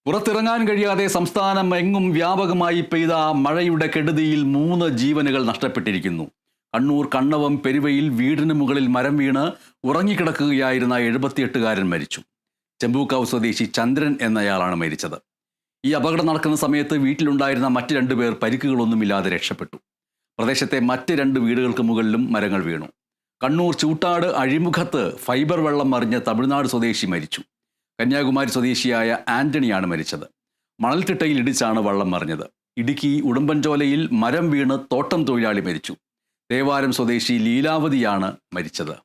പുറത്തിറങ്ങാൻ കഴിയാതെ സംസ്ഥാനം എങ്ങും വ്യാപകമായി പെയ്ത മഴയുടെ കെടുതിയിൽ 3 ജീവനുകൾ നഷ്ടപ്പെട്ടിരിക്കുന്നു. കണ്ണൂർ കണ്ണവം പെരുവയിൽ വീടിന് മുകളിൽ മരം വീണ് ഉറങ്ങിക്കിടക്കുകയായിരുന്ന 78കാരൻ മരിച്ചു. ചെമ്പൂക്കാവ് സ്വദേശി ചന്ദ്രൻ എന്നയാളാണ് മരിച്ചത്. ഈ അപകടം നടക്കുന്ന സമയത്ത് വീട്ടിലുണ്ടായിരുന്ന മറ്റ് 2 പേർ പരിക്കുകളൊന്നുമില്ലാതെ രക്ഷപ്പെട്ടു. പ്രദേശത്തെ മറ്റ് 2 വീടുകൾക്ക് മുകളിലും മരങ്ങൾ വീണു. കണ്ണൂർ ചൂട്ടാട് അഴിമുഖത്ത് ഫൈബർ വെള്ളം മറിഞ്ഞ് തമിഴ്നാട് സ്വദേശി മരിച്ചു. കന്യാകുമാരി സ്വദേശിയായ ആന്റണിയാണ് മരിച്ചത്. മണൽത്തിട്ടയിൽ ഇടിച്ചാണ് വള്ളം മറിഞ്ഞത്. ഇടുക്കി ഉടുമ്പൻചോലയിൽ മരം വീണ് തോട്ടം തൊഴിലാളി മരിച്ചു. തേവാരം സ്വദേശി ലീലാവതിയാണ് മരിച്ചത്.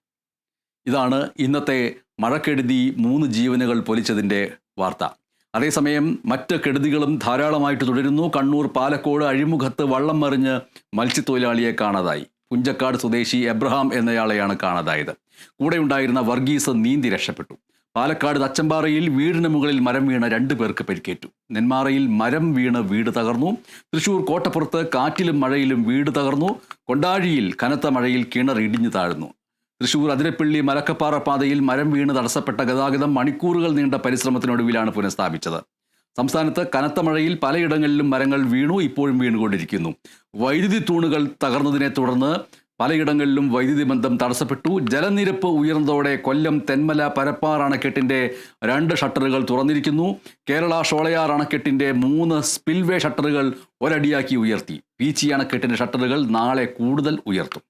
ഇതാണ് ഇന്നത്തെ മഴക്കെടുതി 3 ജീവനുകൾ പൊലിച്ചതിൻ്റെ വാർത്ത. അതേസമയം മറ്റ് കെടുതികളും ധാരാളമായിട്ട് തുടരുന്നു. കണ്ണൂർ പാലക്കോട് അഴിമുഖത്ത് വള്ളം മറിഞ്ഞ് മത്സ്യത്തൊഴിലാളിയെ കാണാതായി. പുഞ്ചക്കാട് സ്വദേശി എബ്രഹാം എന്നയാളെയാണ് കാണാതായത്. കൂടെ ഉണ്ടായിരുന്ന വർഗീസ് നീന്തി രക്ഷപ്പെട്ടു. പാലക്കാട് തച്ചമ്പാറയിൽ വീടിന് മുകളിൽ മരം വീണ 2 പേർക്ക് പരിക്കേറ്റു. നെന്മാറയിൽ മരം വീണ് വീട് തകർന്നു. തൃശൂർ കോട്ടപ്പുറത്ത് കാറ്റിലും മഴയിലും വീട് തകർന്നു. കൊണ്ടാഴിയിൽ കനത്ത മഴയിൽ കിണർ ഇടിഞ്ഞു താഴ്ന്നു. തൃശൂർ അതിരപ്പള്ളി മലക്കപ്പാറ പാതയിൽ മരം വീണ് തടസ്സപ്പെട്ട ഗതാഗതം മണിക്കൂറുകൾ നീണ്ട പരിശ്രമത്തിനൊടുവിലാണ് പുനഃസ്ഥാപിച്ചത്. സംസ്ഥാനത്ത് കനത്ത മഴയിൽ പലയിടങ്ങളിലും മരങ്ങൾ വീണു, ഇപ്പോഴും വീണുകൊണ്ടിരിക്കുന്നു. വൈദ്യുതി തൂണുകൾ തകർന്നതിനെ തുടർന്ന് പലയിടങ്ങളിലും വൈദ്യുതി ബന്ധം തടസ്സപ്പെട്ടു. ജലനിരപ്പ് ഉയർന്നതോടെ കൊല്ലം തെന്മല പരപ്പാർ അണക്കെട്ടിൻ്റെ 2 ഷട്ടറുകൾ തുറന്നിരിക്കുന്നു. കേരള ഷോളയാർ അണക്കെട്ടിൻ്റെ 3 സ്പിൽവേ ഷട്ടറുകൾ ഒരടിയാക്കി ഉയർത്തി. പീച്ചി അണക്കെട്ടിൻ്റെ ഷട്ടറുകൾ നാളെ കൂടുതൽ ഉയർത്തും.